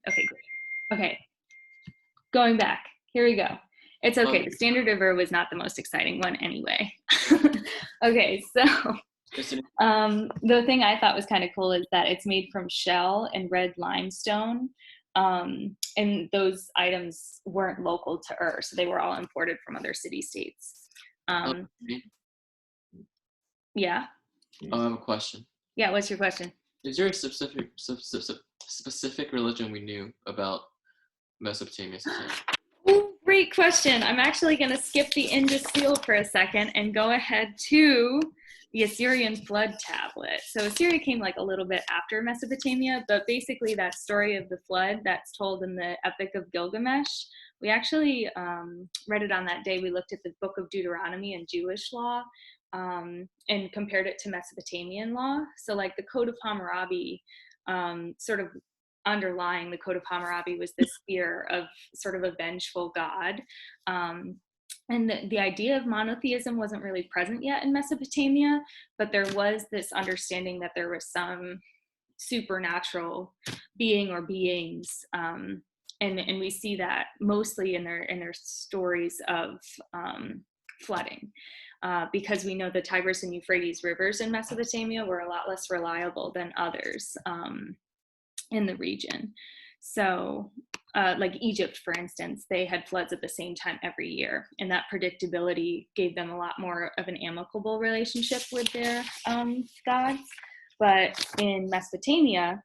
Okay, great. Okay, going back. Here we go. It's okay. The Standard River was not the most exciting one anyway. Okay, so the thing I thought was kind of cool is that it's made from shell and red limestone. And those items weren't local to Ur, so they were all imported from other city-states. Yeah. I have a question. Yeah, what's your question? Is there a specific religion we knew about Mesopotamia? Ooh, great question. I'm actually going to skip the Indus seal for a second and go ahead to the Assyrian flood tablet. So Assyria came like a little bit after Mesopotamia, but basically that story of the flood that's told in the Epic of Gilgamesh, we actually read it on that day. We looked at the book of Deuteronomy and Jewish law and compared it to Mesopotamian law. So like the Code of Hammurabi sort of underlying the Code of Hammurabi was this fear of sort of a vengeful God. And the idea of monotheism wasn't really present yet in Mesopotamia, but there was this understanding that there was some supernatural being or beings, and we see that mostly in their stories of flooding. Because we know the Tigris and Euphrates rivers in Mesopotamia were a lot less reliable than others in the region. So like Egypt, for instance, they had floods at the same time every year, and that predictability gave them a lot more of an amicable relationship with their gods. But in Mesopotamia,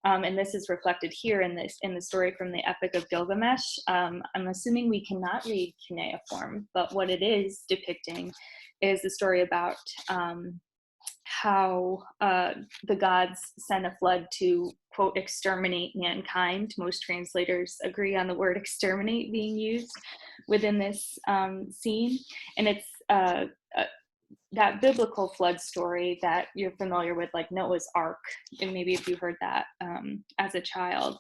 and this is reflected here in the story from the Epic of Gilgamesh, I'm assuming we cannot read cuneiform, but what it is depicting is the story about how the gods sent a flood to, quote, exterminate mankind. Most translators agree on the word exterminate being used within this scene. And it's that biblical flood story that you're familiar with, like Noah's Ark, and maybe if you heard that as a child,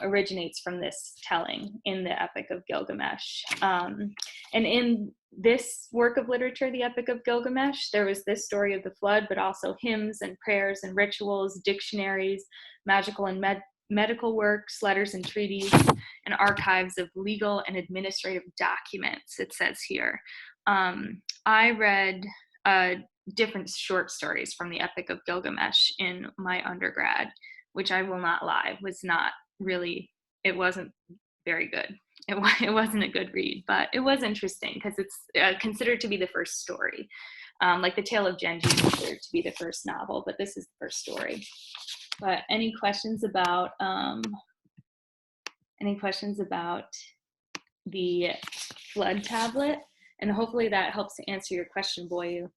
originates from this telling in the Epic of Gilgamesh. And in this work of literature, the Epic of Gilgamesh, there was this story of the flood, but also hymns and prayers and rituals, dictionaries, magical and medical works, letters and treaties, and archives of legal and administrative documents, it says here. I read different short stories from the Epic of Gilgamesh in my undergrad, which I will not lie, was not really, it wasn't very good. It wasn't a good read, but it was interesting because it's considered to be the first story. Like the Tale of Genji is considered to be the first novel, but this is the first story. But any questions about the flood tablet? And hopefully that helps to answer your question, Boyu.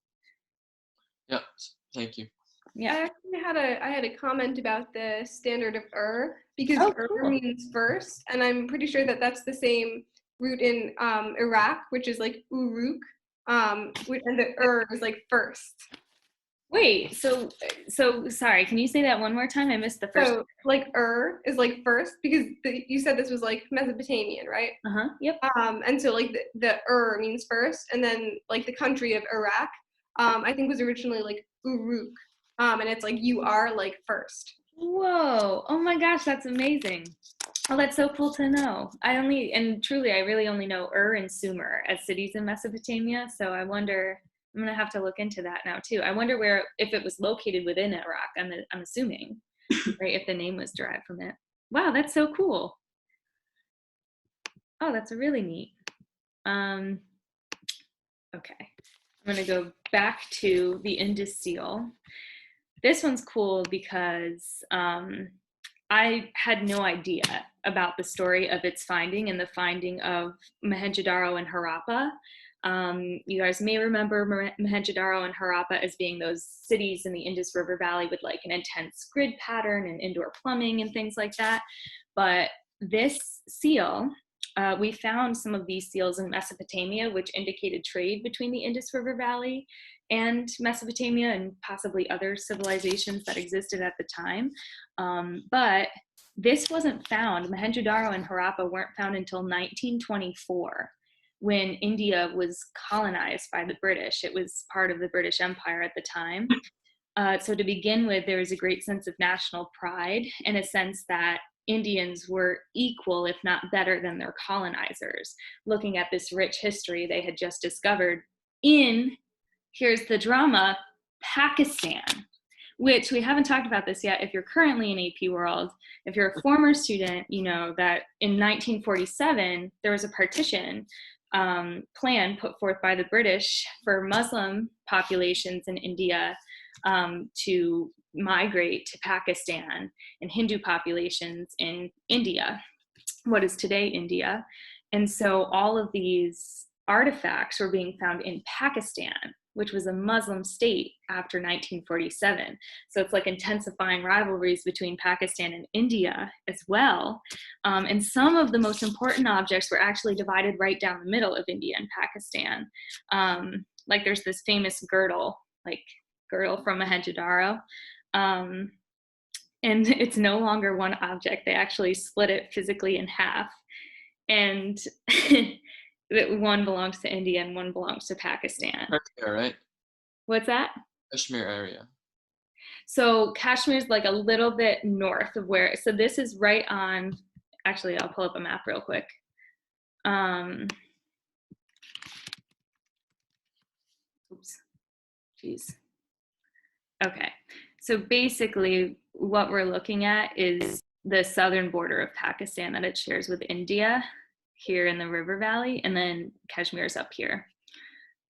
Yeah, thank you. Yeah. I actually had a comment about the standard of Ur, because Ur means first, and I'm pretty sure that that's the same root in Iraq, which is like Uruk, and the Ur is like first. Wait, so sorry, can you say that one more time? I missed the first. So like Ur is like first, because you said this was like Mesopotamian, right? Yep. And so like the Ur means first, and then like the country of Iraq, I think was originally like Uruk. And it's like you are like first. Whoa, oh my gosh, that's amazing. Oh, that's so cool to know. I really only know Ur and Sumer as cities in Mesopotamia, so I wonder, I'm gonna have to look into that now too. I wonder if it was located within Iraq, I'm assuming, right, if the name was derived from it. Wow, that's so cool. Oh, that's really neat. Okay, I'm gonna go back to the Indus seal. This one's cool because I had no idea about the story of its finding and the finding of Mohenjo-Daro and Harappa. You guys may remember Mohenjo-Daro and Harappa as being those cities in the Indus River Valley with like an intense grid pattern and indoor plumbing and things like that. But this seal, we found some of these seals in Mesopotamia, which indicated trade between the Indus River Valley and Mesopotamia and possibly other civilizations that existed at the time. But this wasn't found. Mohenjo-Daro and Harappa weren't found until 1924, when India was colonized by the British. It was part of the British Empire at the time. So to begin with, there was a great sense of national pride, in a sense that Indians were equal, if not better, than their colonizers, looking at this rich history they had just discovered in, here's the drama, Pakistan, which we haven't talked about this yet. If you're currently in AP World, if you're a former student, you know that in 1947, there was a partition plan put forth by the British for Muslim populations in India to migrate to Pakistan, and Hindu populations in India, what is today India. And so all of these artifacts were being found in Pakistan, which was a Muslim state after 1947. So it's like intensifying rivalries between Pakistan and India as well. And some of the most important objects were actually divided right down the middle of India and Pakistan. Like there's this famous girdle from Mohenjo-Daro. And it's no longer one object. They actually split it physically in half. And one belongs to India and one belongs to Pakistan. Kashmir, right? What's that? Kashmir area. So Kashmir's like a little bit north of where, so this is right on, actually I'll pull up a map real quick. Oops, geez. Okay, so basically what we're looking at is the southern border of Pakistan that it shares with India here in the river valley, and then Kashmir's up here.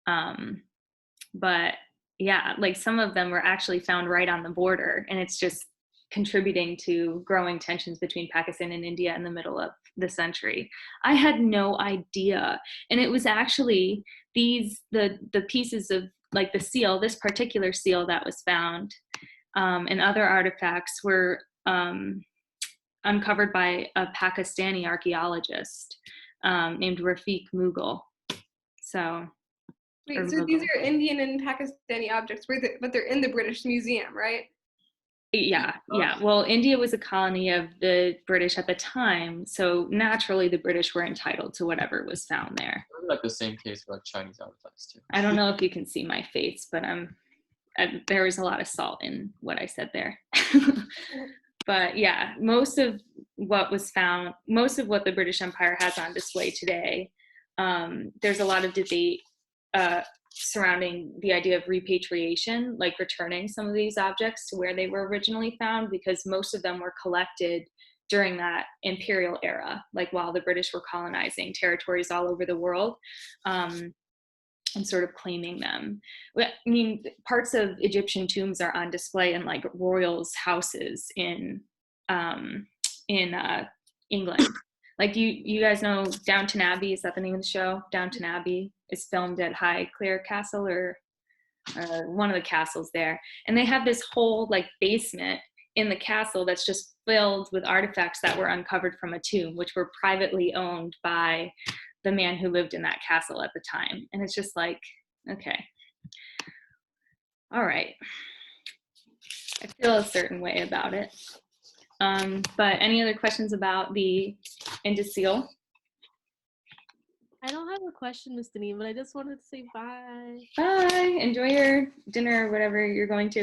But yeah, like some of them were actually found right on the border, and it's just contributing to growing tensions between Pakistan and India in the middle of the century. I had no idea. And it was actually the pieces of like the seal, this particular seal that was found, and other artifacts were uncovered by a Pakistani archaeologist named Rafiq Mughal. So, wait, so these are Indian and Pakistani objects, but they're in the British Museum, right? Yeah. Well, India was a colony of the British at the time, so naturally the British were entitled to whatever was found there. Like the same case for like Chinese artifacts too. I don't know if you can see my face, but there was a lot of salt in what I said there. But yeah, most of what the British Empire has on display today, there's a lot of debate surrounding the idea of repatriation, like returning some of these objects to where they were originally found, because most of them were collected during that imperial era, like while the British were colonizing territories all over the world, and sort of claiming them. I mean, parts of Egyptian tombs are on display in like royals' houses in England. Like you guys know Downton Abbey, is that the name of the show? Downton Abbey is filmed at Highclere Castle or one of the castles there. And they have this whole like basement in the castle that's just filled with artifacts that were uncovered from a tomb, which were privately owned by the man who lived in that castle at the time. And it's just like, okay, all right. I feel a certain way about it. But any other questions about the Indus seal? I don't have a question, Miss Deneen, but I just wanted to say bye. Bye. Enjoy your dinner or whatever you're going to.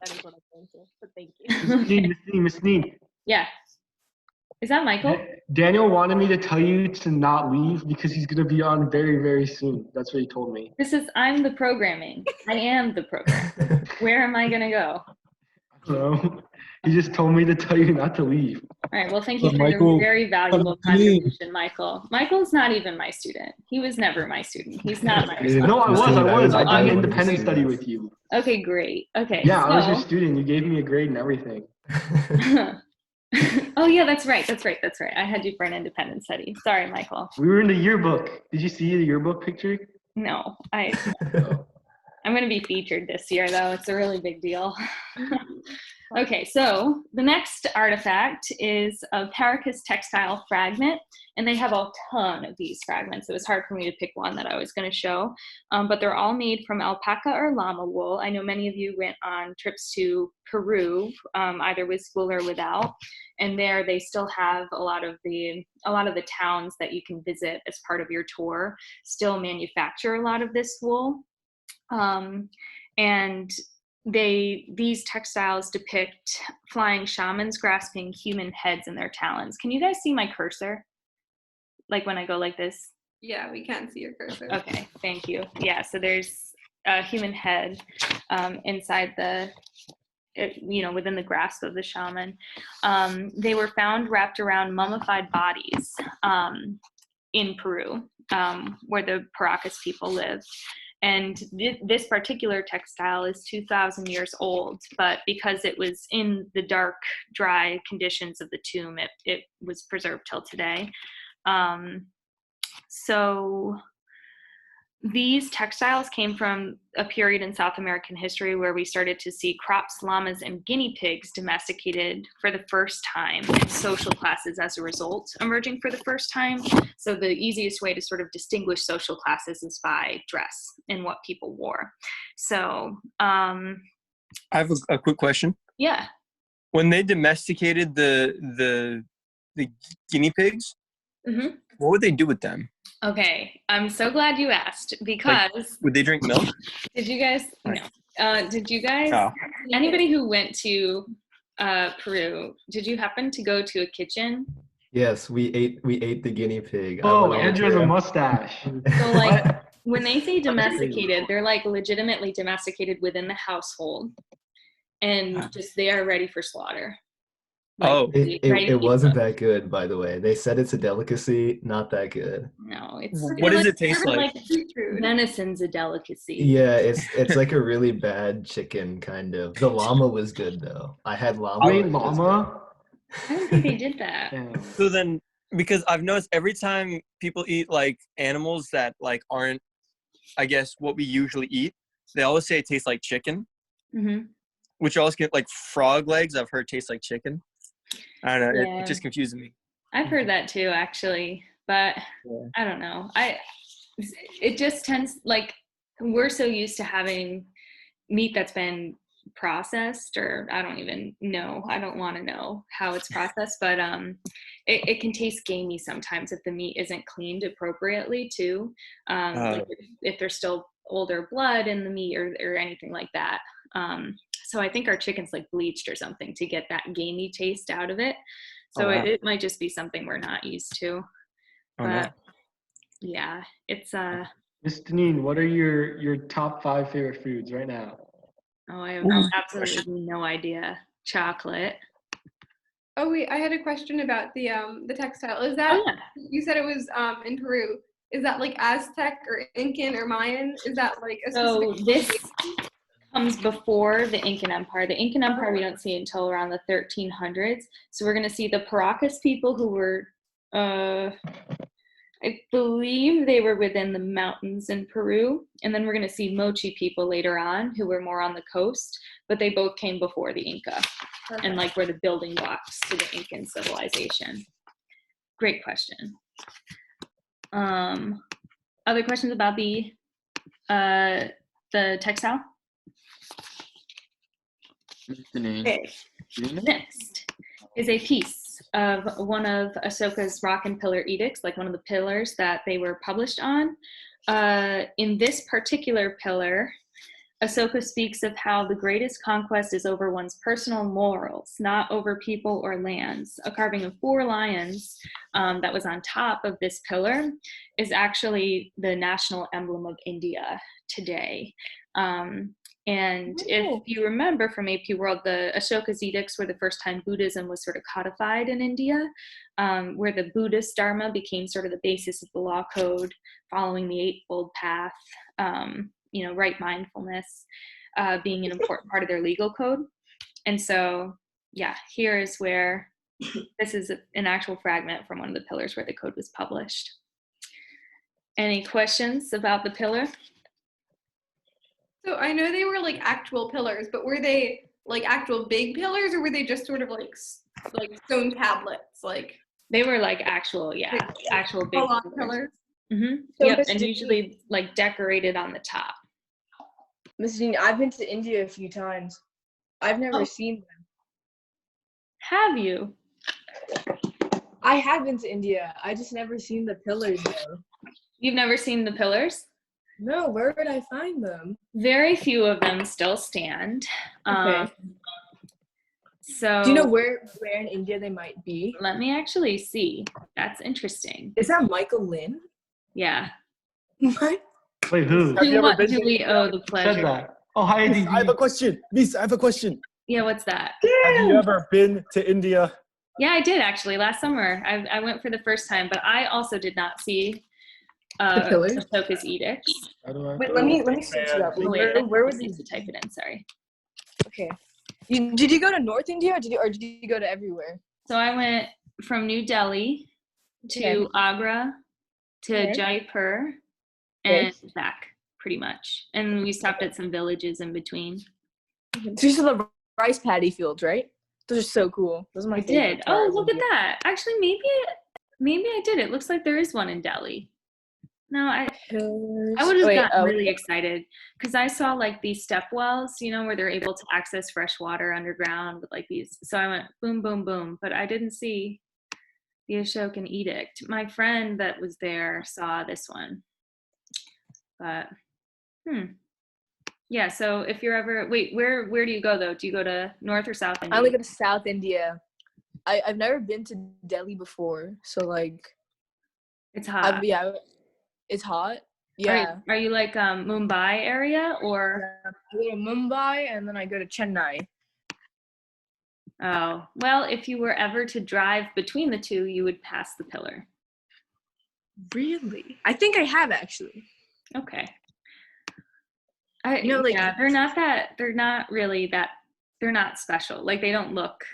That is what I'm going to, but thank you. Miss Deneen. Yeah. Is that Michael? Daniel wanted me to tell you to not leave because he's going to be on very, very soon. That's what he told me. I'm the programming. I am the program. Where am I going to go? So he just told me to tell you not to leave. All right. Well, thank you for Michael, your very valuable contribution, Michael. Michael's not even my student. He was never my student. He's not my student. No, I was. I did I independent was- study with you. Okay, great. Okay. Yeah, I was so- your student. You gave me a grade and everything. Oh yeah, that's right. I had you for an independent study. Sorry, Michael. We were in the yearbook. Did you see the yearbook picture? No, I'm going to be featured this year though. It's a really big deal. Okay, so the next artifact is a Paracus textile fragment, and they have a ton of these fragments. It was hard for me to pick one that I was going to show, but they're all made from alpaca or llama wool. I know many of you went on trips to Peru, either with school or without, and there they still have a lot of the towns that you can visit as part of your tour still manufacture a lot of this wool, and these textiles depict flying shamans grasping human heads in their talons. Can you guys see my cursor? Like when I go like this? Yeah, we can see your cursor. Okay, thank you. Yeah, so there's a human head inside within the grasp of the shaman. They were found wrapped around mummified bodies in Peru, where the Paracas people live. And this particular textile is 2,000 years old, but because it was in the dark, dry conditions of the tomb, it was preserved till today. So these textiles came from a period in South American history where we started to see crops, llamas, and guinea pigs domesticated for the first time, and social classes as a result emerging for the first time. So the easiest way to sort of distinguish social classes is by dress and what people wore. So I have a quick question. yeah. When they domesticated the guinea pigs, Mm-hmm. what would they do with them? Okay, I'm so glad you asked, because Would they drink milk? did you guys Oh. anybody who went to Peru, did you happen to go to a kitchen? Yes, we ate the guinea pig. Oh, Andrew has a mustache. So like What? when they say crazy. domesticated, they're like legitimately domesticated within the household, and just they are ready for slaughter. Oh. It wasn't that good, by the way. They said it's a delicacy, not that good. No, it's What does it taste sort of like? Street food. Venison's a delicacy. Yeah, it's like a really bad chicken, kind of. The llama was good though. I had llama. Wait, it was llama? I don't think they did that. Damn. So then, because I've noticed every time people eat like animals that like aren't, I guess, what we usually eat, they always say it tastes like chicken, Mm-hmm. which always get like frog legs. I've heard taste like chicken. I don't know. Yeah. It just confuses me. I've heard that too, actually, but Yeah. I don't know. It just tends, like, we're so used to having meat that's been processed, or I don't even know. I don't want to know how it's processed, but it can taste gamey sometimes if the meat isn't cleaned appropriately too. Like if there's still older blood in the meat or anything like that. So I think our chicken's like bleached or something to get that gamey taste out of it. So Oh, wow. it might just be something we're not used to. Oh, no. But yeah, it's Miss Deneen, what are your top 5 favorite foods right now? I have Ooh. absolutely no idea. Chocolate. Oh wait, I had a question about the textile. Is that Oh yeah. you said it was in Peru? Is that like Aztec or Incan or Mayan? Is that like a So specific? this comes before the Incan Empire. The Incan Empire we don't see until around the 1300s. So we're going to see the Paracas people who were, I believe they were within the mountains in Peru. And then we're going to see Mochi people later on who were more on the coast, but they both came before the Inca and like were the building blocks to the Incan civilization. Great question. Other questions about the textile? The name. Okay. Do you know? Next is a piece of one of Ashoka's rock and pillar edicts, like one of the pillars that they were published on. In this particular pillar, Ashoka speaks of how the greatest conquest is over one's personal morals, not over people or lands. A carving of 4 lions that was on top of this pillar is actually the national emblem of India today. And if you remember from AP World, the Ashoka's edicts were the first time Buddhism was sort of codified in India, where the Buddhist Dharma became sort of the basis of the law code, following the Eightfold Path, right mindfulness being an important part of their legal code. And so, yeah, here is where this is an actual fragment from one of the pillars where the code was published. Any questions about the pillar? So I know they were like actual pillars, but were they like actual big pillars, or were they just sort of like stone tablets, like They were like actual big full-on pillars. pillars? Mm-hmm. So Yep, Miss and Deneen- usually like decorated on the top. Miss Dean, I've been to India a few times. I've never Oh. seen them. Have you? I have been to India. I just never seen the pillars though. You've never seen the pillars? No, where would I find them? Very few of them still stand. Okay. So Do you know where in India they might be? let me actually see. That's interesting. Is that Michael Lynn? Yeah. What? Wait, who Have you To ever what been do to we India? owe the said pleasure? that? Oh, hi, Miss, I have a DG. question. Miss, I have a question. Yeah, what's that? Have you ever been to India? Yeah, I did actually last summer. I went for the first time, but I also did not see The pillars? Ashoka's edicts. How do I? Wait, let me search it up. Oh, wait, Where was I it? need to type it in. Sorry. Okay. Did you go to North India or did you go to everywhere? So I went from New Delhi to Okay. Agra to Okay. Jaipur Okay. and back, pretty much. And we stopped at some villages in between. So you saw the rice paddy fields, right? Those are so cool. Those are my I favorite did. part Oh, of look at India. that. Actually, maybe I did. It looks like there is one in Delhi. No, I would have Wait, gotten really excited because I saw like these step wells, where they're able to access fresh water underground with like these. So I went boom, boom, boom, but I didn't see the Ashokan edict. My friend that was there saw this one, but yeah. So if you're ever where do you go though? Do you go to North or South India? I only go to South India. I've never been to Delhi before, so like It's hot. yeah, it's hot. Yeah. Are you like Mumbai area or? I go to Mumbai and then I go to Chennai. Oh, well, if you were ever to drive between the two, you would pass the pillar. Really? I think I have actually. Okay. Like they're not special. Like they don't look,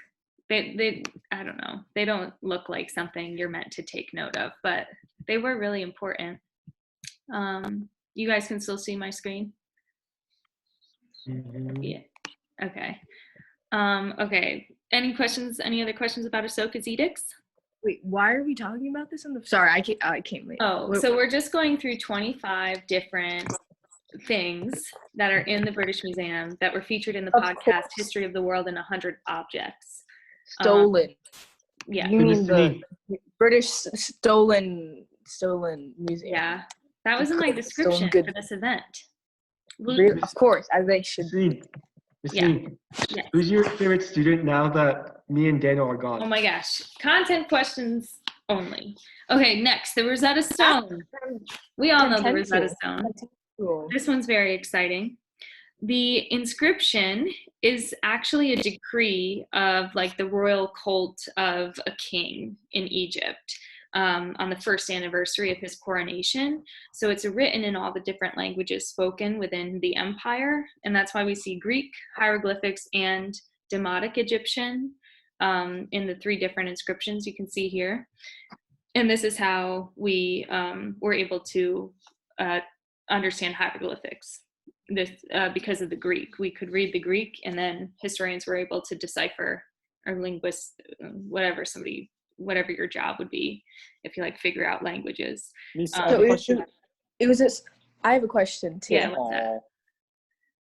they I don't know. They don't look like something you're meant to take note of, but they were really important. You guys can still see my screen? Mhm. Yeah. Okay. Okay. Any other questions about Ashoka's edicts? Wait, why are we talking about this Sorry, I came late. Oh, so we're just going through 25 different things that are in the British Museum that were featured in the Of podcast course. History of the World in 100 Objects. Stolen. Yeah. You mean the Destiny. British stolen museum? Yeah. That was in my Stolen description goods. for this event. Really? Of course, as they should. Destiny. Yeah. Who's your favorite student now that me and Daniel are gone? Oh my gosh. Content questions only. Okay, next, the Rosetta Stone. We all know the Rosetta Stone. Cool. This one's very exciting. The inscription is actually a decree of like the royal cult of a king in Egypt on the first anniversary of his coronation. So it's written in all the different languages spoken within the empire. And that's why we see Greek, hieroglyphics, and Demotic Egyptian in the 3 different inscriptions you can see here. And this is how we were able to understand hieroglyphics. This because of the Greek. We could read the Greek, and then historians were able to decipher, or linguists, whatever your job would be, if you like figure out languages. Miss, So I have a question. I have a question too. Yeah, what's that?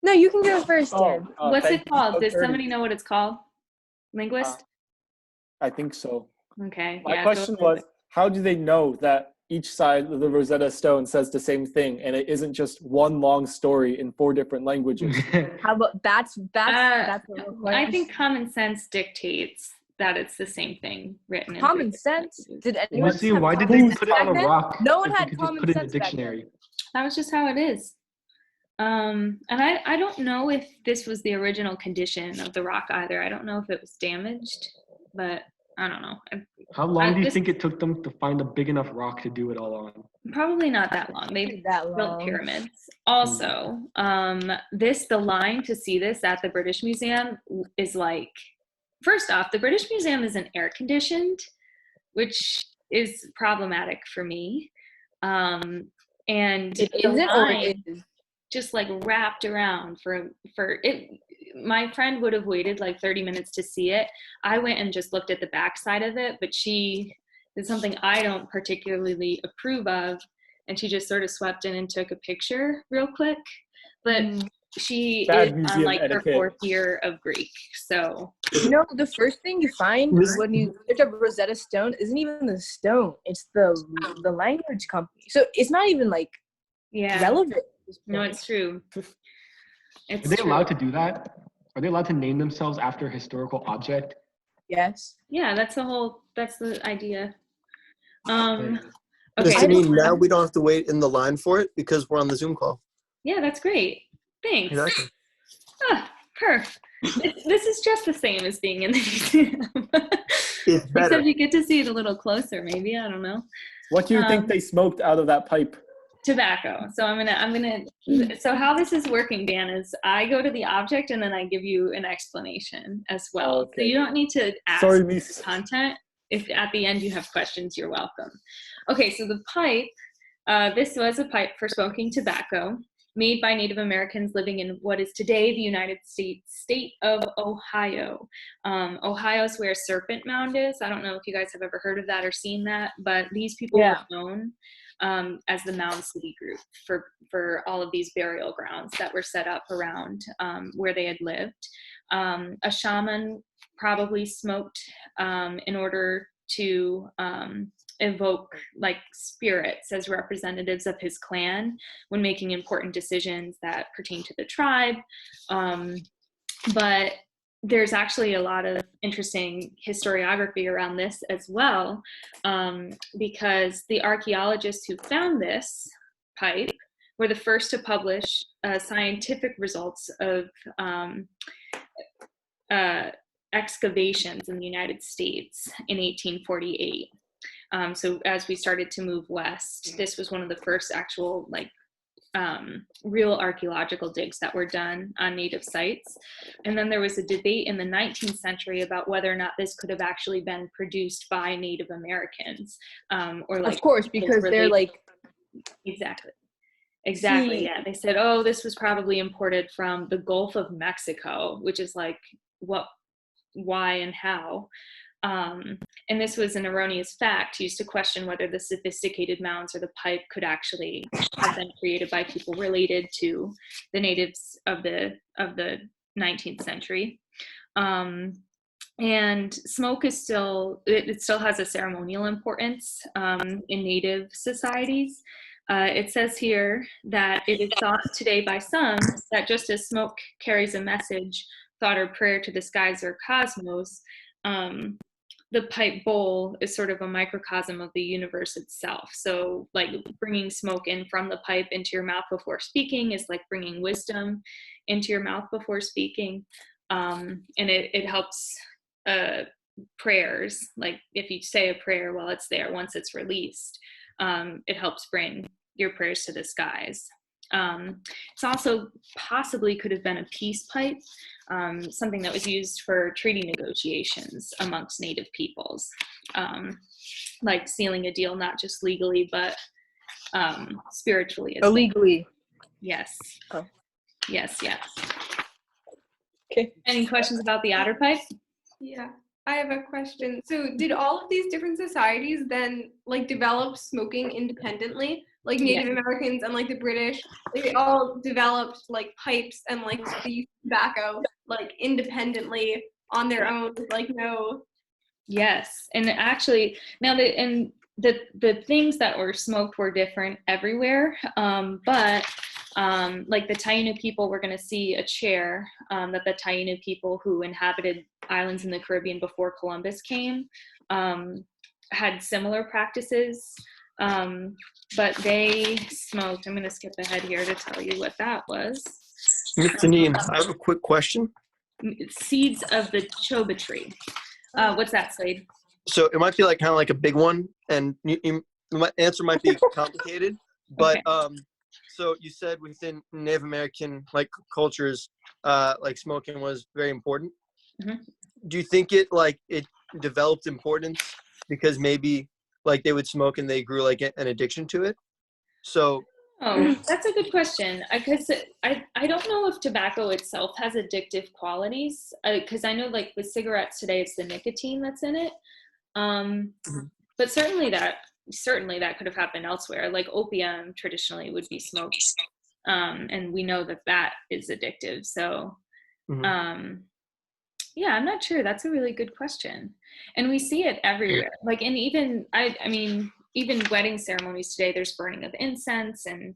No, you can go first, Dan. What's thank it you. called? So Does courteous. somebody know what it's called? Linguist? I think so. Okay. My yeah, question was, how do they know that each side of the Rosetta Stone says the same thing and it isn't just one long story in 4 different languages? How about that's a real question. I think common sense dictates that it's the same thing written in common 3 sense. different Did languages. anyone Lucy, have why did common they sense put it on back a then? rock? No one if had they could just common put it in the sense back then. dictionary. That was just how it is. And I don't know if this was the original condition of the rock either. I don't know if it was damaged, but I don't know. How long do you this- think it took them to find a big enough rock to do it all on? Probably not that long. They Not that built long. pyramids. Also, the line to see this at the British Museum is like, first off, the British Museum isn't air conditioned, which is problematic for me. And It the isn't, or line it is. just like wrapped around for it. My friend would have waited like 30 minutes to see it. I went and just looked at the back side of it, but she did something I don't particularly approve of, and she just sort of swept in and took a picture real quick. But she Bad is on museum like her etiquette. 4th year of Greek, so The first thing you find when you search up Rosetta Stone isn't even the stone; it's the language company. So it's not even like yeah. relevant. No, it's true. It's Are they true. allowed to do that? Are they allowed to name themselves after a historical object? Yes. Yeah, that's the idea. Okay. Miss so- Janine, now we don't have to wait in the line for it because we're on the Zoom call. Yeah, that's great. Thanks. Exactly. Ah, perf. This is just the same as being in the museum. It's better. Except you get to see it a little closer, maybe. I don't know. What do you think they smoked out of that pipe? Tobacco. So so how this is working, Dan, is I go to the object and then I give you an explanation as well. So Okay. you don't need to ask Sorry, Miss. content. If at the end you have questions, you're welcome. Okay, so the pipe, this was a pipe for smoking tobacco made by Native Americans living in what is today the United States state of Ohio. Ohio is where Serpent Mound is. I don't know if you guys have ever heard of that or seen that, but these people Yeah. were known as the Mound City Group for all of these burial grounds that were set up around where they had lived. A shaman probably smoked in order to evoke like spirits as representatives of his clan when making important decisions that pertain to the tribe. But there's actually a lot of interesting historiography around this as well, because the archaeologists who found this pipe were the first to publish scientific results of excavations in the United States in 1848. So as we started to move west, this was one of the first actual real archaeological digs that were done on native sites. And then there was a debate in the 19th century about whether or not this could have actually been produced by Native Americans, or like, Of course, because they're like, exactly. See- Yeah, they said, oh, this was probably imported from the Gulf of Mexico, which is like what, why, and how. And this was an erroneous fact used to question whether the sophisticated mounds or the pipe could actually have been created by people related to the natives of the 19th century. And smoke is it still has a ceremonial importance in native societies. It says here that it is thought today by some that just as smoke carries a message, thought, or prayer to the skies or cosmos, the pipe bowl is sort of a microcosm of the universe itself. So like bringing smoke in from the pipe into your mouth before speaking is like bringing wisdom into your mouth before speaking. And it helps prayers. Like if you say a prayer while it's there, once it's released, it helps bring your prayers to the skies. It's also possibly could have been a peace pipe, something that was used for treaty negotiations amongst native peoples, like sealing a deal not just legally but spiritually. illegally. Yes. Oh. Yes. Okay. Any questions about the otter pipe? Yeah, I have a question. So did all of these different societies then like develop smoking independently? Like Native Americans and like the British, like they all developed like pipes and like the tobacco like independently on their own, like no. Yes, and actually now the things that were smoked were different everywhere, but like the Taino people, we're going to see a chair that the Taino people who inhabited islands in the Caribbean before Columbus came had similar practices, but they smoked. I'm going to skip ahead here to tell you what that was. Miss Janine, I have a quick question. Seeds of the choba tree. What's that, Slade? So it might be like kind of like a big one, and my answer might be complicated, but Okay. so you said within Native American like cultures, like smoking was very important. Mhm. Do you think it developed importance because maybe like they would smoke and they grew like an addiction to it? So Oh, that's a good question. Because I don't know if tobacco itself has addictive qualities. Because I know like with cigarettes today, it's the nicotine that's in it. But certainly that could have happened elsewhere. Like opium traditionally would be smoked, and we know that is addictive. So, yeah, I'm not sure. That's a really good question, and we see it everywhere. Like, and even I mean, even wedding ceremonies today, there's burning of incense, and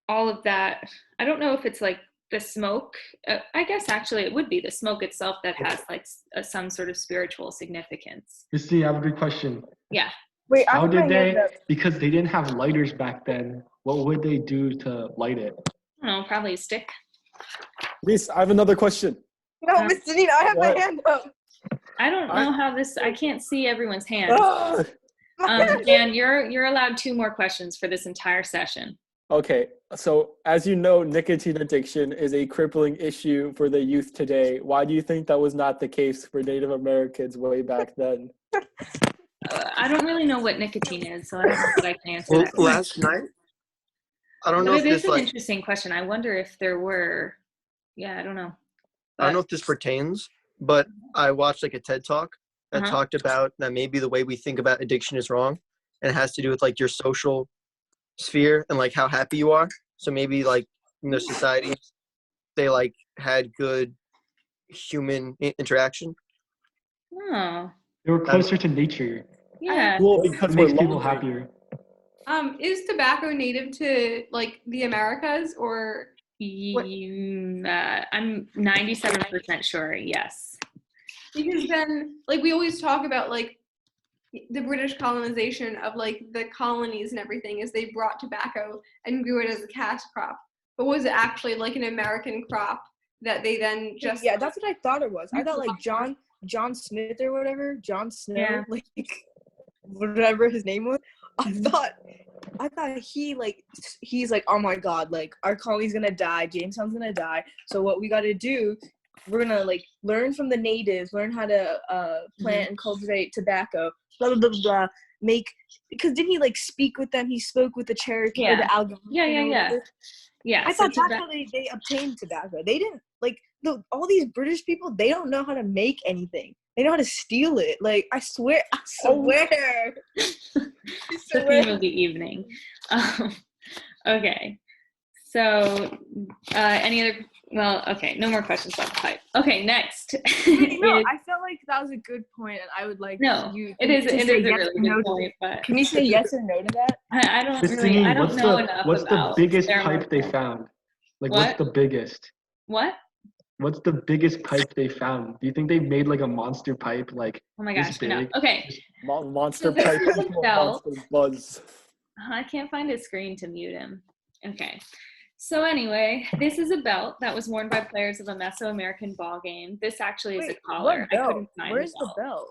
all of that. I don't know if it's like the smoke. I guess actually it would be the smoke itself that has like some sort of spiritual significance. Christine, I have a good question. Yeah. Wait, I How have my did hand they, up. because they didn't have lighters back then, what would they do to light it? I don't know, probably a stick. Reese, I have another question. No, Miss Janine, I have What? my hand up. I don't know how this. I can't see everyone's hands. Ah! Dan, you're allowed 2 more questions for this entire session. Okay, so as you know, nicotine addiction is a crippling issue for the youth today. Why do you think that was not the case for Native Americans way back then? I don't really know what nicotine is, so I don't know if I can answer Well, that. last night, I don't know But if it is this an like interesting question. I wonder if there were. Yeah, I don't know. I don't know if this pertains, but I watched like a TED talk that Uh-huh. talked about that maybe the way we think about addiction is wrong, and it has to do with like your social sphere and like how happy you are. So maybe like in their societies, they like had good human interaction. Oh, They were closer to nature. yeah. Well, It because we're makes people lonely. happier. Is tobacco native to like the Americas or I'm 97% sure. Yes. because then like we always talk about like the British colonization of like the colonies and everything is they brought tobacco and grew it as a cash crop. But was it actually like an American crop that they then just Yeah, that's what I thought it was. I thought like John Smith or whatever, John Snow, Yeah. like whatever his name was. I thought he's like, oh my god, like our colony's gonna die, Jamestown's gonna die. So what we gotta do, we're gonna like learn from the natives, learn how to plant and cultivate tobacco, blah blah blah blah blah. Because didn't he like speak with them? He spoke with the Cherokee or the Algonquin. Yeah. Yeah. I so thought that's how they obtained tobacco. They didn't like all these British people. They don't know how to make anything. They know how to steal it. Like I swear. the theme of the evening. Okay. So, any other? Well, okay. No more questions about the pipe. Okay, next. No, is- I felt like that was a good point, and I would like no, you. it is. to It say is a yes really or no good to point, but Can you say yes or no to that? I don't really. Christine, I don't know enough what's about the biggest ceremony. pipe they found? Like, What? what's the biggest? What? What's the biggest pipe they found? Do you think they made like a monster pipe, like Oh my this gosh! No. big? Okay. Monster So this pipe, is a belt. monster buzz. I can't find a screen to mute him. Okay. So anyway, this is a belt that was worn by players of a Mesoamerican ball game. This actually is a collar. I couldn't find Where's the the belt. belt?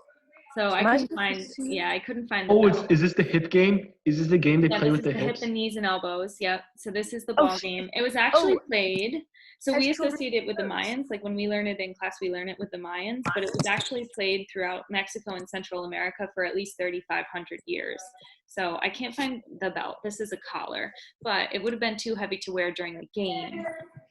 So I Am I couldn't supposed find. to see it? Yeah, I couldn't find the Oh, belt. is this the hip game? Is this the game they Yeah, play this with is the the hips? hip and knees and elbows. Yep. So this is the Oh, ball game. It was actually played. So we As children associate it with the Mayans. Like when we learn it in class, we learn it with the Mayans. But it was actually played throughout Mexico and Central America for at least 3,500 years. So I can't find the belt. This is a collar, but it would have been too heavy to wear during the game.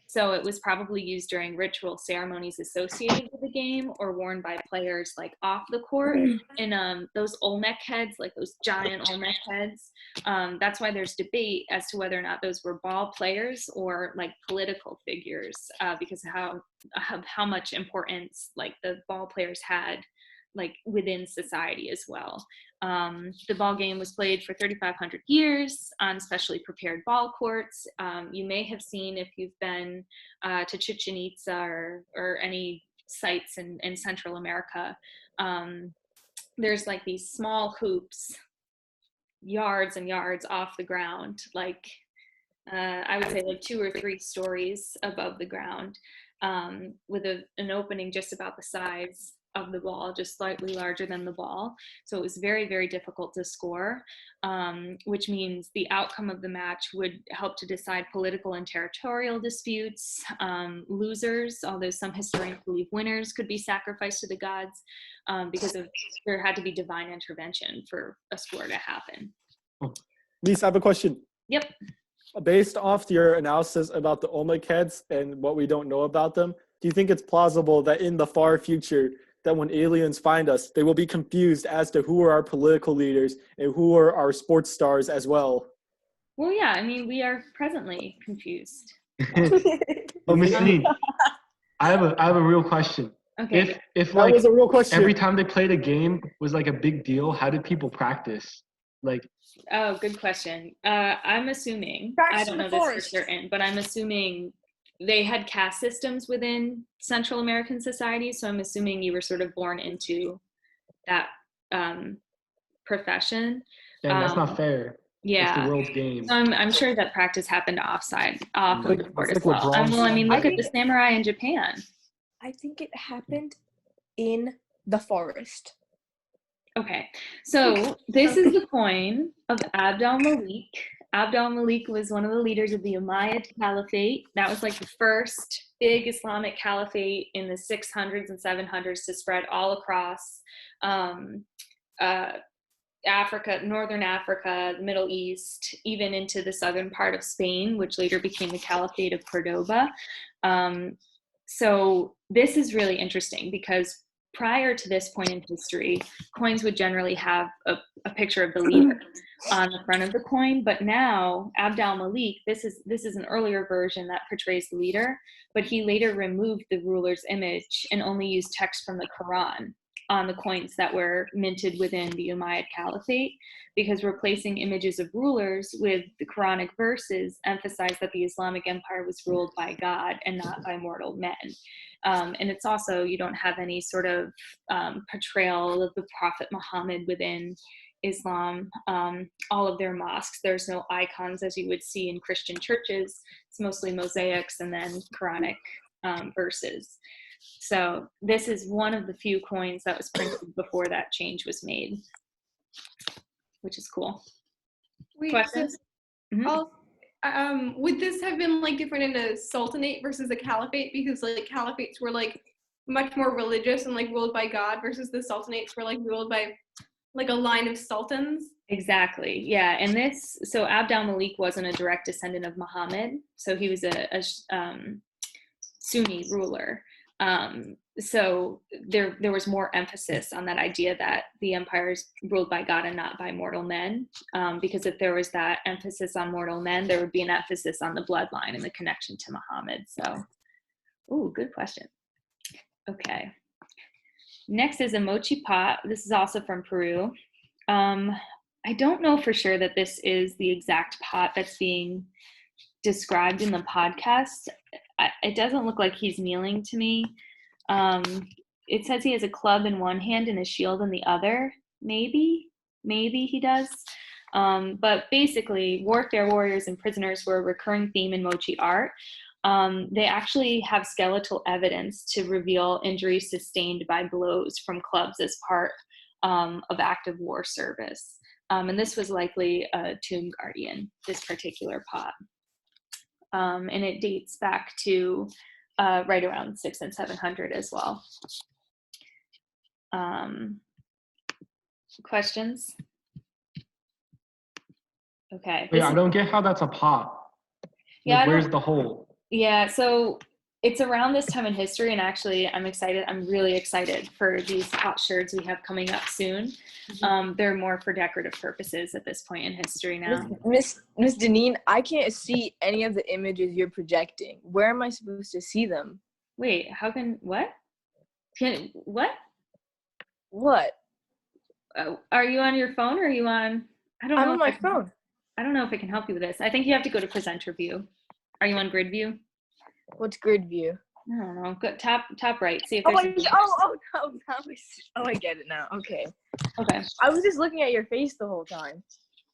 So it was probably used during ritual ceremonies associated with the game or worn by players like off the court in those Olmec heads, like those giant Olmec heads. That's why there's debate as to whether or not those were ball players or like political figures because of how much importance like the ball players had like within society as well. The ball game was played for 3,500 years on specially prepared ball courts. You may have seen if you've been to Chichen Itza or any sites in Central America, there's like these small hoops, yards and yards off the ground, like I would say like 2 or 3 stories above the ground, with an opening just about the size of the ball, just slightly larger than the ball. So it was very, very difficult to score, which means the outcome of the match would help to decide political and territorial disputes. Losers, although some historians believe winners, could be sacrificed to the gods because there had to be divine intervention for a score to happen. Lisa, I have a question. Yep. Based off your analysis about the Olmec heads and what we don't know about them, do you think it's plausible that in the far future, that when aliens find us, they will be confused as to who are our political leaders and who are our sports stars as well? Well, yeah, I mean, we are presently confused. Oh, Miss Janine, I have a real question. Okay. If That like was a real question. every time they played a game was like a big deal, how did people practice? Like, Oh, good question. I'm assuming, Tracks I to don't the know this forest. for certain, but I'm assuming they had caste systems within Central American society. So I'm assuming you were sort of born into that profession. dang, that's not Um, fair. It's the Yeah. world's game. So I'm sure that practice happened off of the court It's as like well. LeBron's Well, I mean, look I at the think- samurai in Japan. I think it happened in the forest. Okay, so this is the coin of Abd al-Malik. Abd al-Malik was one of the leaders of the Umayyad Caliphate. That was like the first big Islamic caliphate in the 600s and 700s to spread all across Africa, Northern Africa, the Middle East, even into the southern part of Spain, which later became the Caliphate of Cordoba. So this is really interesting because prior to this point in history, coins would generally have a picture of the leader on the front of the coin, but now Abd al-Malik, this is an earlier version that portrays the leader, but he later removed the ruler's image and only used text from the Quran on the coins that were minted within the Umayyad Caliphate, because replacing images of rulers with the Quranic verses emphasized that the Islamic Empire was ruled by God and not by mortal men. And it's also, you don't have any sort of portrayal of the Prophet Muhammad within Islam. All of their mosques, there's no icons as you would see in Christian churches. It's mostly mosaics and then Quranic verses. So this is one of the few coins that was printed before that change was made, which is cool. Wait, Questions? So, would this have been like different in a sultanate versus a caliphate? Because like caliphates were like much more religious and like ruled by God, versus the sultanates were like ruled by like a line of sultans. Exactly. Yeah. And so Abd al-Malik wasn't a direct descendant of Muhammad. So he was a Sunni ruler. So there was more emphasis on that idea that the empire is ruled by God and not by mortal men. Because if there was that emphasis on mortal men, there would be an emphasis on the bloodline and the connection to Muhammad. So, ooh, good question. Okay. Next is a mochi pot. This is also from Peru. I don't know for sure that this is the exact pot that's being described in the podcast. It doesn't look like he's kneeling to me. It says he has a club in one hand and a shield in the other. Maybe he does. But basically, warfare warriors and prisoners were a recurring theme in mochi art. They actually have skeletal evidence to reveal injuries sustained by blows from clubs as part of active war service. And this was likely a tomb guardian, this particular pot. And it dates back to right around 600 and 700 as well. Questions? Okay. Wait, I don't get how that's a pot. Yeah, Like, where's the hole? Yeah, so it's around this time in history, and actually I'm excited. I'm really excited for these pot sherds we have coming up soon. They're more for decorative purposes at this point in history now. Miss Deneen, I can't see any of the images you're projecting. Where am I supposed to see them? Wait, how can, what? What? What? Are you on your phone or are you on, I don't know. I'm on my phone. I don't know if I can help you with this. I think you have to go to presenter view. Are you on grid view? What's grid view? I don't know. Go tap right. See if Oh, there's I get it now. Okay. Okay. I was just looking at your face the whole time.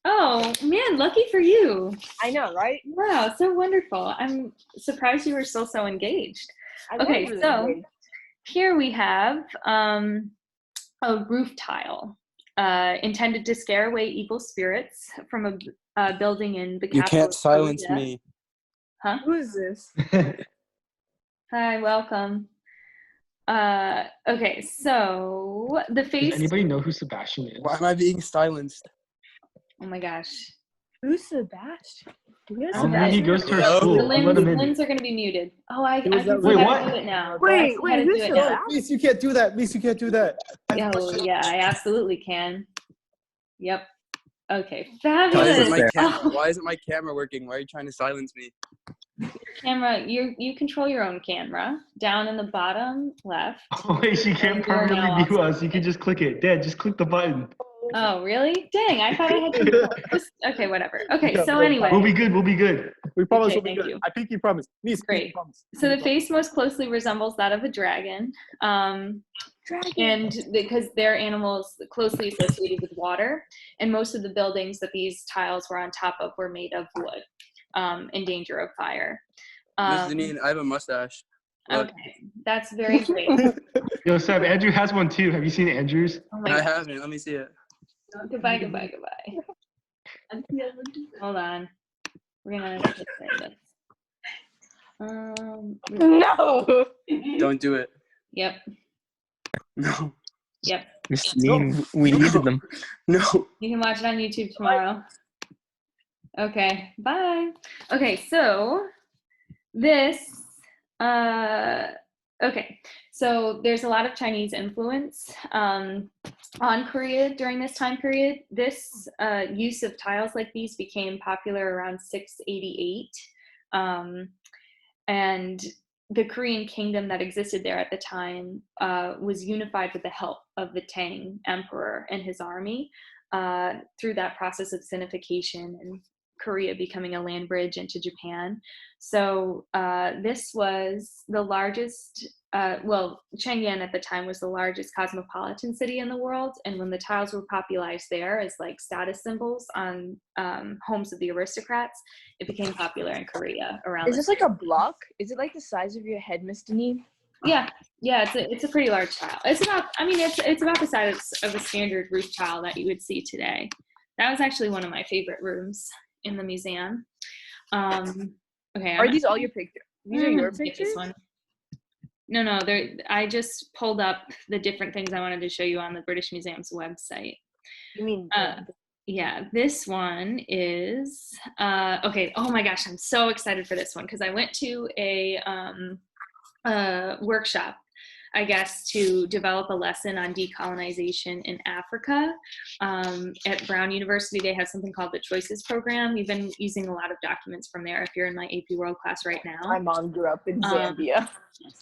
Oh man, lucky for you. I know, right? Wow, so wonderful. I'm surprised you were still so engaged. I Okay, love so it. here we have a roof tile intended to scare away evil spirits from a building in the capital. You can't of silence Perugia. me. Huh? Who is this? Hi, welcome. Okay, so the face. Does anybody know who Sebastian is? Why am I being silenced? Oh my gosh. Who's Sebastian? He goes to our school. The Let him in. lens are going to be muted. Oh, I can Wait, see how to what? do it now. Wait, I can who's do it now. Sebastian? Please, you can't do that. Please, you can't do that. Oh, yeah, I absolutely can. Yep. Okay, Why fabulous. isn't my camera working? Why are you trying to silence me? Camera, you control your own camera. Down in the bottom left. Oh, wait, she can't And you're now permanently view also- us. You can just click it. Dad, just click the button. Oh, really? Dang, I thought I had to. Okay, whatever. Okay, Yeah, so we're anyway. We'll be good. We'll be good. We promise Okay, we'll be thank good. you. I pinky promise. Niece, pinky Great. promise. So the Pinky face most closely resembles that of a dragon. And because they're animals closely associated with water, and most of the buildings that these tiles were on top of were made of wood, in danger of fire. Miss Deneen, I have a mustache. Look. Okay, that's very great. Yo, Seb, Andrew has one too. Have you seen Andrew's? Oh my I God. haven't. Let me see it. Goodbye. Hold on. We're gonna just say this. No. Don't do it. Yep. No. Yep. Mr. Dean, we needed them. No. You can watch it on YouTube tomorrow. Okay. Bye. Okay. So this. Okay. So there's a lot of Chinese influence on Korea during this time period. This use of tiles like these became popular around 688. And the Korean kingdom that existed there at the time was unified with the help of the Tang emperor and his army through that process of sinification and Korea becoming a land bridge into Japan. So this was the largest, Chang'an at the time was the largest cosmopolitan city in the world. And when the tiles were popularized there as like status symbols on homes of the aristocrats, it became popular in Korea around. Is this like a block? Is it like the size of your head, Miss Deneen? Yeah, it's a pretty large tile. It's about the size of a standard roof tile that you would see today. That was actually one of my favorite rooms in the museum. Okay. Are these all your pictures? These are your pictures? This one. No, I just pulled up the different things I wanted to show you on the British Museum's website. You mean? Yeah, this one is okay. Oh my gosh, I'm so excited for this one because I went to a workshop, I guess, to develop a lesson on decolonization in Africa. At Brown University, they have something called the Choices Program. We've been using a lot of documents from there if you're in my AP World class right now. My mom grew up in Zambia.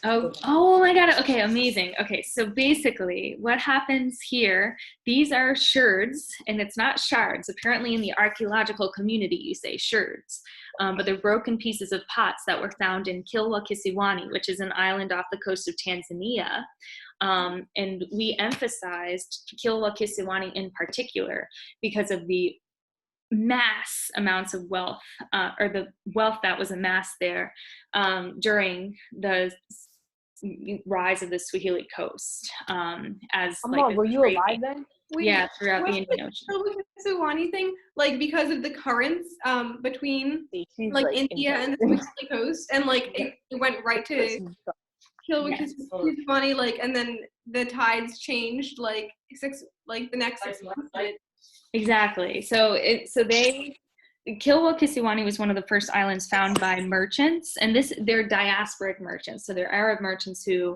Oh my God. Okay, amazing. Okay, so basically what happens here, these are sherds, and it's not shards. Apparently in the archaeological community, you say sherds. But they're broken pieces of pots that were found in Kilwa Kisiwani, which is an island off the coast of Tanzania. And we emphasized Kilwa Kisiwani in particular because of the mass amounts of wealth, or the wealth that was amassed there during the rise of the Swahili coast. As Mom, were you alive then? Yeah, throughout the Indian Ocean. The Suwannee thing, like because of the currents between like India and the Swahili coast, and like it went right to Kilwa, like, and then the tides changed like the next 6 months. Exactly. So Kilwa Kisiwani was one of the first islands found by merchants, and they're diasporic merchants. So they're Arab merchants who,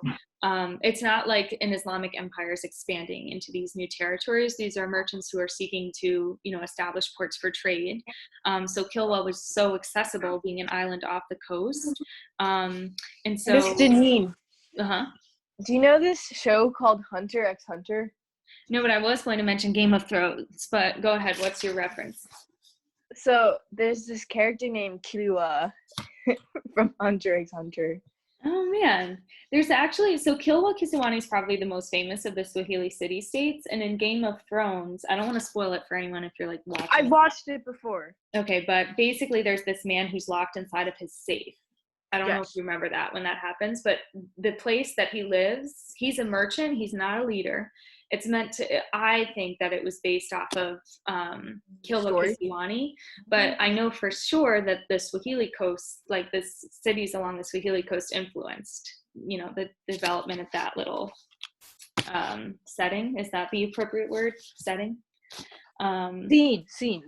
it's not like an Islamic empire is expanding into these new territories. These are merchants who are seeking to, establish ports for trade. So Kilwa was so accessible, being an island off the coast. And so. Miss Deneen. Uh-huh. Do you know this show called Hunter x Hunter? No, but I was going to mention Game of Thrones, but go ahead. What's your reference? So there's this character named Kilwa from Hunter x Hunter. Oh man, there's actually, so Kilwa Kisiwani is probably the most famous of the Swahili city-states, and in Game of Thrones, I don't want to spoil it for anyone if you're like watching. I watched it before. Okay, but basically there's this man who's locked inside of his safe. I don't know if you remember that when that happens, but the place that he lives, he's a merchant, he's not a leader. It's meant to, I think that it was based off of Kilwa Kisiwani, but I know for sure that the Swahili coast, like the cities along the Swahili coast influenced, the development of that little setting. Is that the appropriate word? Setting? Scene.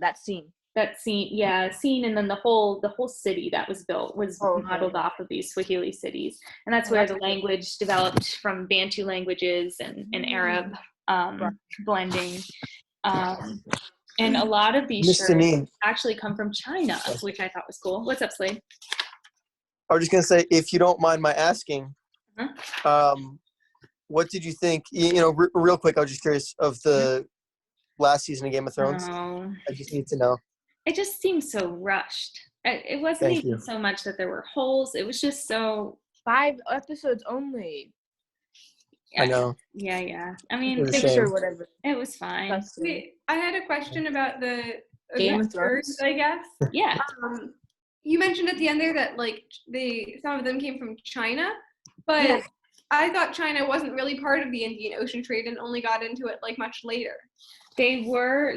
That scene, and then the whole city that was built was modeled off of these Swahili cities, and that's where the language developed from Bantu languages and Arab blending, and a lot of these shirts actually come from China, which I thought was cool. What's up, Slade? I was just gonna say, if you don't mind my asking, what did you think? Real quick, I was just curious of the last season of Game of Thrones? No, I just need to know. it just seems so rushed. It wasn't Thank even you. so much that there were holes. It was just so. 5 episodes only. Yeah, I know. Yeah. I mean, It was a 6 shame. or whatever. it was fine. That's Wait, I had a question about the Game of birds, Thrones? I guess. Yeah. You mentioned at the end there that like some of them came from China, but Yeah. I thought China wasn't really part of the Indian Ocean trade and only got into it like much later. They were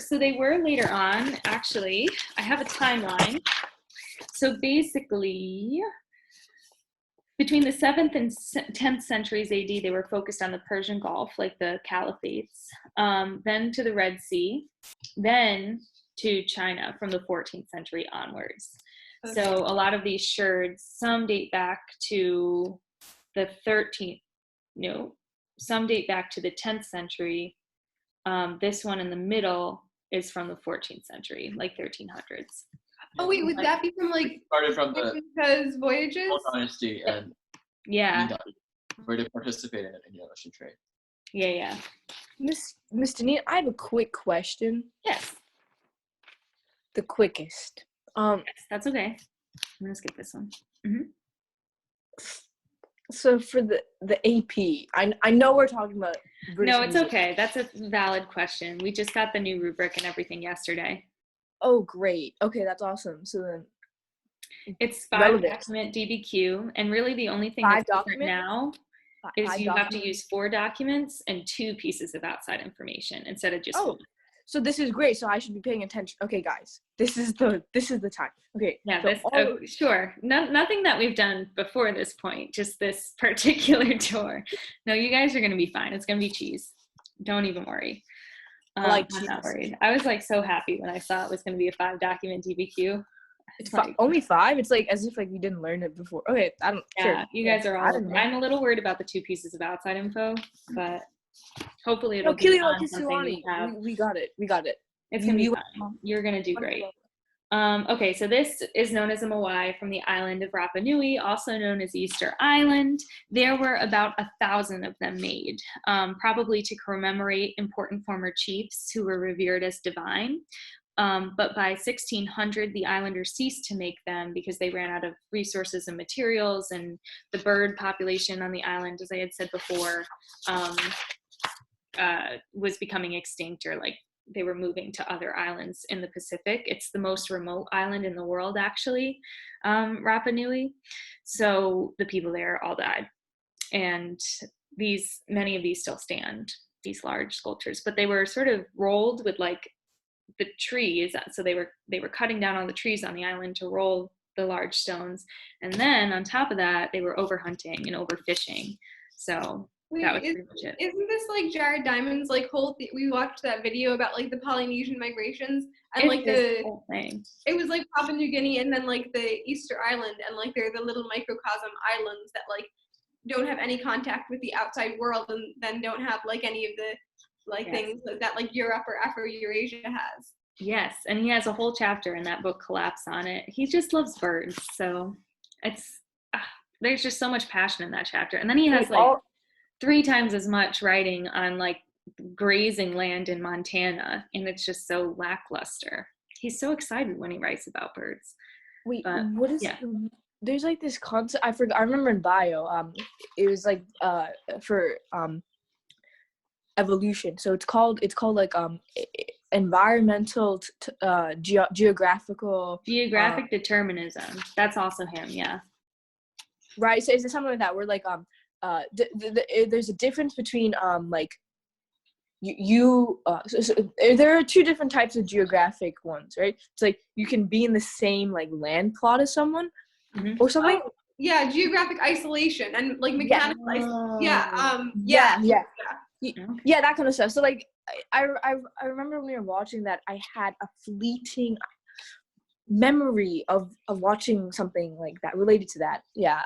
later on, actually. I have a timeline. So basically, between the 7th and 10th centuries AD, they were focused on the Persian Gulf, like the caliphates, then to the Red Sea, then to China from the 14th century onwards. Okay. So a lot of these sherds, some date back to the 13th, some date back to the 10th century. This one in the middle is from the 14th century, like 1300s. Oh wait, would that be from like Started from the because voyages? Old Dynasty and Yeah, where they participated in the Indian Ocean trade. yeah. Miss Denise, I have a quick question. Yes, The quickest. that's okay. I'm gonna skip this one. So for the AP, I know we're talking about British No, it's music. okay. That's a valid question. We just got the new rubric and everything yesterday. Oh, great. Okay, that's awesome. So then, It's 5 Relevant. document DBQ, and really the only thing 5 that's different document? now is 5 you have to documents? use 4 documents and 2 pieces of outside information instead of just Oh, one. so this is great. So I should be paying attention. Okay, guys, this is the time. Okay. Yeah, so sure. Nothing that we've done before this point, just this particular tour. No, you guys are going to be fine. It's going to be cheese. Don't even worry. I like I'm not cheese. worried. I was like so happy when I saw it was going to be a 5 document DBQ. It's like, only 5. It's like as if like we didn't learn it before. Okay, I don't. yeah, Sure. you guys are I all. don't know. I'm a little worried about the 2 pieces of outside info, but hopefully No, it'll be Kilio on something Kisuani. we have. We got it. We got it. It's gonna be You- fine. You're gonna do great. Wonderful. Okay, so this is known as a Moai from the island of Rapa Nui, also known as Easter Island. There were about 1,000 of them made, probably to commemorate important former chiefs who were revered as divine. But by 1600, the islanders ceased to make them because they ran out of resources and materials, and the bird population on the island, as I had said before, was becoming extinct, or like they were moving to other islands in the Pacific. It's the most remote island in the world, actually, Rapa Nui. So the people there all died. And many of these still stand, these large sculptures, but they were sort of rolled with like the trees. So they were cutting down all the trees on the island to roll the large stones. And then on top of that, they were overhunting and overfishing. So Wait, that was pretty much it. isn't this like Jared Diamond's like we watched that video about like the Polynesian migrations and It's like this whole thing. it was like Papua New Guinea and then like the Easter Island and like they're the little microcosm islands that like don't have any contact with the outside world and then don't have like any of the like Yes. things that like Europe or Afro-Eurasia has. Yes, and he has a whole chapter in that book, Collapse, on it. He just loves birds, so there's just so much passion in that chapter. And then he has like 3 times as much writing on like grazing land in Montana, and it's just so lackluster. He's so excited when he writes about birds. Wait, But, what is? yeah. There's like this concept. I forgot. I remember in bio. It was like for evolution. So it's called like environmental geographical Determinism. That's also him. Yeah. right. So is it something like that? Where like there's a difference between like so there are 2 different types of geographic ones, right? It's like you can be in the same like land plot as someone or something. Oh, yeah, geographic isolation and like mechanical Oh. Yeah, that kind of stuff. So like I remember when we were watching that, I had a fleeting memory of watching something like that related to that. Yeah,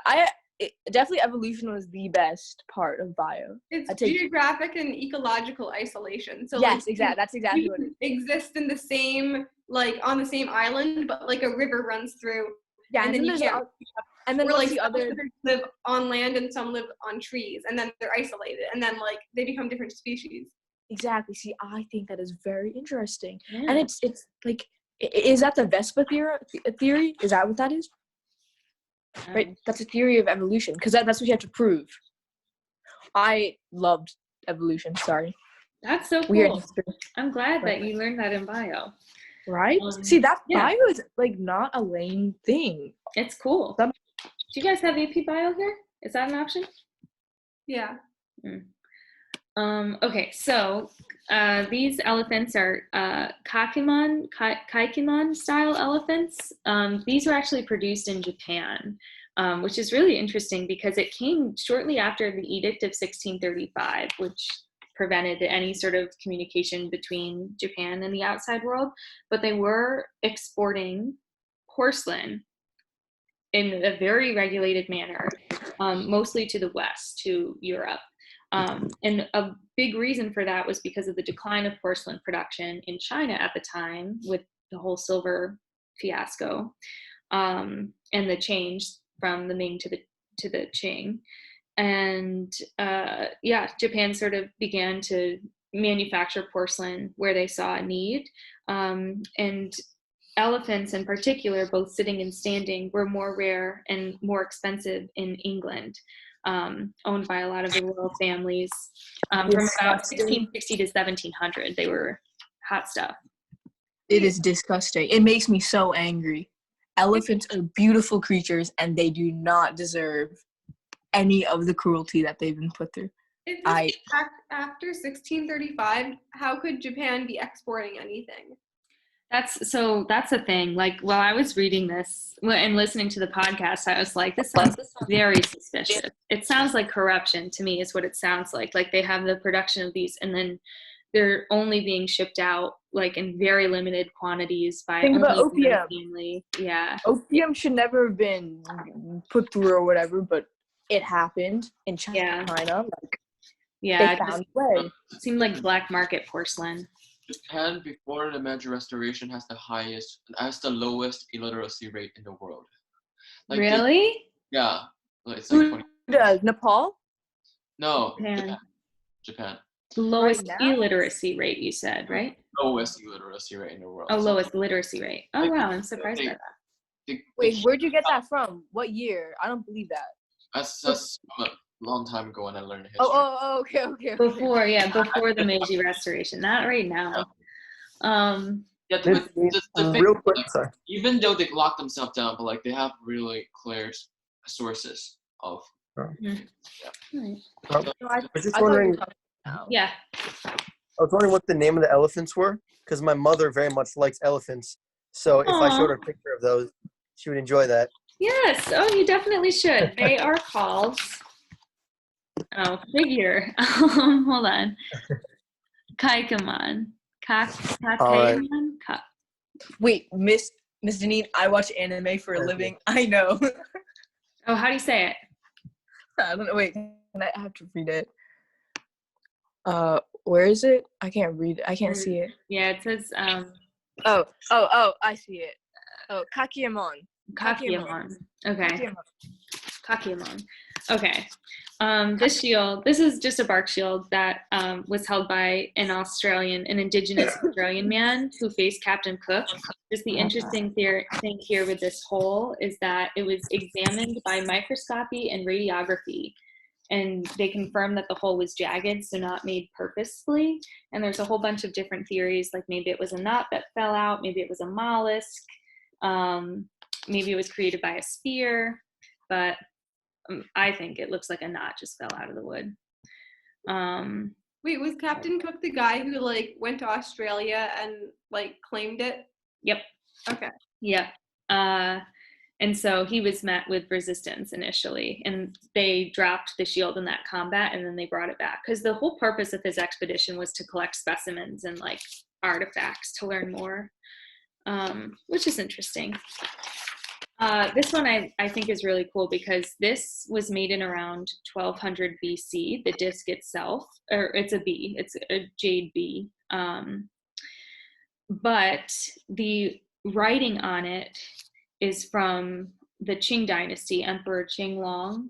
definitely evolution was the best part of bio. It's geographic and ecological isolation. So yes, like, exactly. That's exactly what it is. Exist in the same like on the same island, but like a river runs through. Yeah, and then you can't. And then or what's like the other? some live on land and some live on trees, and then they're isolated, and then like they become different species. Exactly. See, I think that is very interesting. Yeah. And it's like, is that the Vespa theory? Is that what that is? Right. That's a theory of evolution because that's what you have to prove. I loved evolution. Sorry. That's so Weird cool. history. I'm glad that you learned that in bio. Right? See, that yeah. bio is like not a lame thing. It's cool. Do you guys have AP bio here? Is that an option? Yeah. Okay, so these elephants are Kaikimon style elephants. These were actually produced in Japan, which is really interesting because it came shortly after the Edict of 1635, which prevented any sort of communication between Japan and the outside world. But they were exporting porcelain in a very regulated manner, mostly to the West, to Europe. And a big reason for that was because of the decline of porcelain production in China at the time with the whole silver fiasco, and the change from the Ming to the Qing. And Japan sort of began to manufacture porcelain where they saw a need. And elephants in particular, both sitting and standing, were more rare and more expensive in England. Owned by a lot of the royal families from about 1660 to 1700. They were hot stuff. It is disgusting. It makes me so angry. Elephants are beautiful creatures and they do not deserve any of the cruelty that they've been put through. After 1635, how could Japan be exporting anything? That's a thing. Like, while I was reading this and listening to the podcast, I was like, this sounds very suspicious. It sounds like corruption to me is what it sounds like. Like, they have the production of these and then they're only being shipped out like in very limited quantities by Think about only one opium. family. Yeah. Opium should never have been put through or whatever, but it happened in China. Yeah. They found a way. It seemed like black market porcelain. Japan, before the Meiji Restoration, has the lowest illiteracy rate in the world. Like really? Yeah. It's like 20. Does Nepal? No. Japan. Japan. Lowest Right now? illiteracy rate, you said, right? Lowest illiteracy rate in the world. Oh, lowest literacy rate. Oh, wow, I'm surprised by that. Wait, where'd you get that from? What year? I don't believe that. That's from a long time ago when I learned history. Oh, okay. Before the Meiji Restoration, not right now. Yeah, the thing, real quick, like, sorry. even though they lock themselves down, but like they have really clear sources of. Right. I was just wondering. Yeah. I was wondering what the name of the elephants were because my mother very much likes elephants. So if I showed her a picture of those, she would enjoy that. Yes. Oh, you definitely should. They are called. Oh, figure. Hold on. Kaikimon. Kakemon. Wait, Miss Deneen, I watch anime for a living. I know. Oh, how do you say it? I don't know. Wait, I have to read it. Where is it? I can't read it. I can't see it. Yeah, it says Oh, I see it. Oh, Kakemon. Okay. Kakemon. Okay. This is just a bark shield that was held by an indigenous Australian man who faced Captain Cook. Just the interesting thing here with this hole is that it was examined by microscopy and radiography. And they confirmed that the hole was jagged, so not made purposefully. And there's a whole bunch of different theories, like maybe it was a knot that fell out, maybe it was a mollusk, maybe it was created by a spear, but I think it looks like a knot just fell out of the wood. Wait, was Captain Cook the guy who like went to Australia and like claimed it? Yep. Okay. Yep. And so he was met with resistance initially, and they dropped the shield in that combat, and then they brought it back because the whole purpose of his expedition was to collect specimens and like artifacts to learn more, which is interesting. This one I think is really cool because this was made in around 1200 BC, the disc itself, or it's a jade bee. But the writing on it is from the Qing dynasty. Emperor Qinglong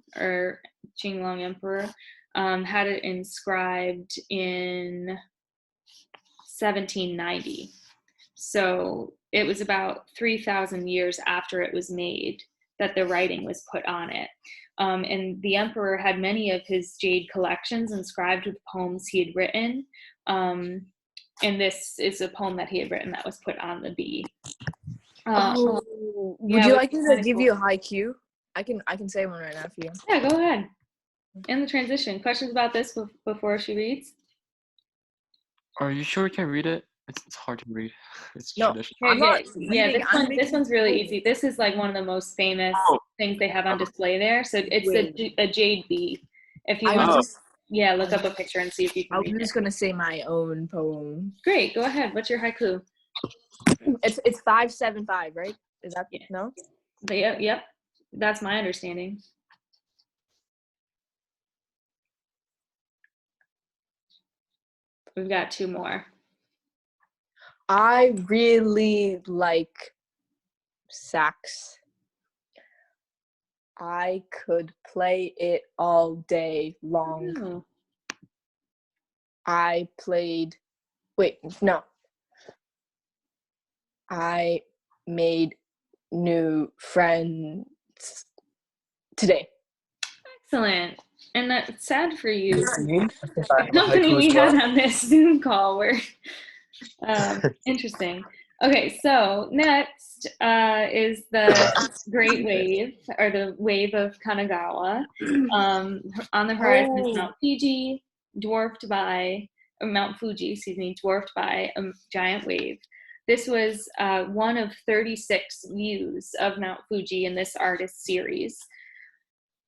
Emperor had it inscribed in 1790. So it was about 3,000 years after it was made that the writing was put on it. And the emperor had many of his jade collections inscribed with poems he had written. And this is a poem that he had written that was put on the bee. Would you like me to give you a haiku? I can say one right now for you. Yeah, go ahead. In the transition, questions about this before she reads? Are you sure we can read it? It's hard to read. It's No, traditional. I'm not Yeah, reading, this one's really easy. This is like one of the most famous things they have on display there. So it's a jade bee. If you want to, look up a picture and see if you can read I'm just gonna say my own poem. Great, go ahead. What's your haiku? It's 575, right? Is that no? But yep. That's my understanding. We've got two more. I really like sax. I could play it all day long. Oh. I made new friends today. Excellent. And that's sad for you. The The company we had on this Zoom call were interesting. Okay, so next is the Great Wave, or the Wave of Kanagawa. On the horizon is Mount Fuji, dwarfed by a giant wave. This was one of 36 views of Mount Fuji in this artist series.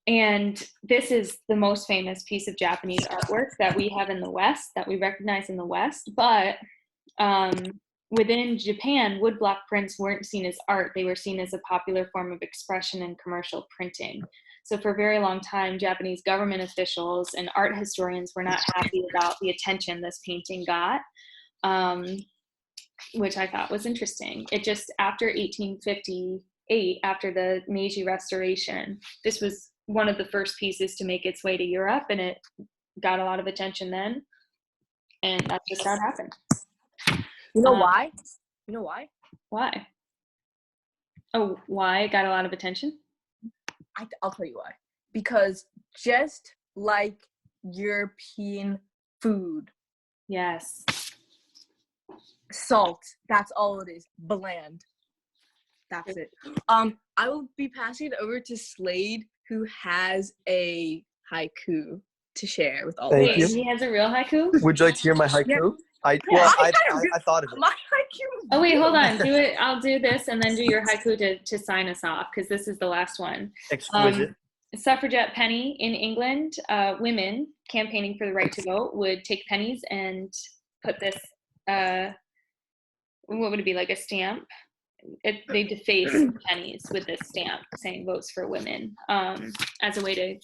And this is the most famous piece of Japanese artwork that we have in the West, that we recognize in the West. But within Japan, woodblock prints weren't seen as art. They were seen as a popular form of expression in commercial printing. So for a very long time, Japanese government officials and art historians were not happy about the attention this painting got, which I thought was interesting. It just, after 1858, after the Meiji Restoration, this was one of the first pieces to make its way to Europe, and it got a lot of attention then, and that's just how it happened. You know why? You know why? Why? Oh, why it got a lot of attention? I'll tell you why. Because just like European food. Yes. Salt. That's all it is. Bland. That's it. I will be passing it over to Slade, who has a haiku to share with all of us. He has a real haiku? Would you like to hear my haiku? Yeah. I thought of it. My haiku. Oh wait, hold on. Do it. I'll do this and then do your haiku to sign us off, because this is the last one. Exquisite. Suffragette penny in England. Women campaigning for the right to vote would take pennies and put this. What would it be, like a stamp? They deface pennies with this stamp saying "Votes for Women" as a way to,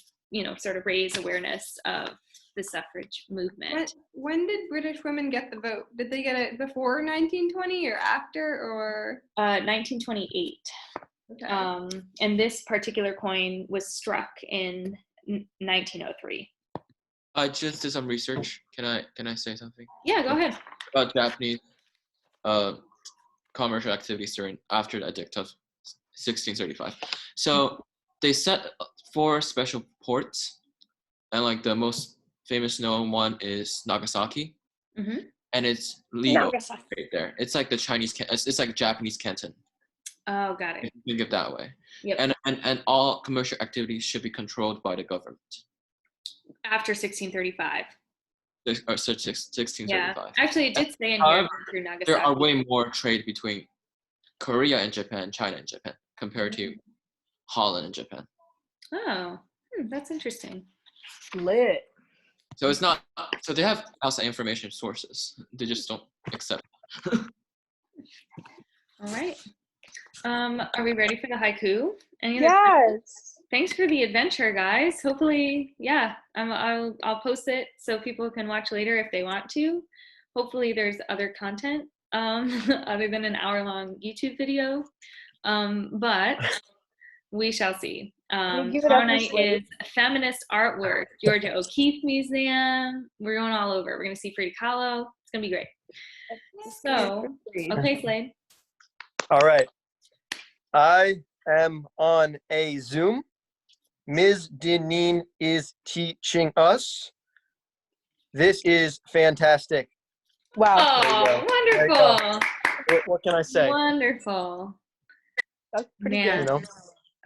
sort of raise awareness of the suffrage movement. When did British women get the vote? Did they get it before 1920 or after, or? 1928. Okay. And this particular coin was struck in 1903. I just did some research. Can I say something? Yeah, go ahead. About Japanese commercial activities after the Edict of 1635. So they set 4 special ports, and like the most famous known one is Nagasaki, and it's legal right there. It's like the Chinese, it's like Japanese Canton. Oh, got it. If you think of it that way. Yep. And all commercial activities should be controlled by the government. After 1635. Or 1635. Yeah, actually, it did say in here through Nagasaki. There are way more trade between Korea and Japan, China and Japan, compared to Holland and Japan. Oh, that's interesting. Lit. So it's not. So they have outside information sources. They just don't accept. All right. Are we ready for the haiku? Yes. Thanks for the adventure, guys. Hopefully, yeah, I'll post it so people can watch later if they want to. Hopefully there's other content other than an hour-long YouTube video, but we shall see. Tomorrow night is Feminist Artwork, Georgia O'Keeffe Museum. We're going all over. We're going to see Frida Kahlo. It's going to be great. So, okay, Slade. All right. I am on a Zoom. Ms. Dineen is teaching us. This is fantastic. Wow. There you go. Oh, There you go. wonderful. What can I say? Wonderful. That's pretty Man. You know,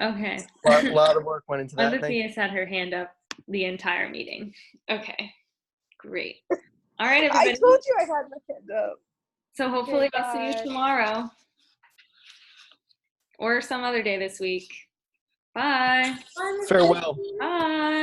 Okay. a lot of work went into that. Thank you. Undefeated had her hand up the entire meeting. Okay. Great. All right, I everybody. told you I had my hand up. So hopefully Okay, I'll see you bye. tomorrow. Or some other day this week. Bye. Farewell. Bye.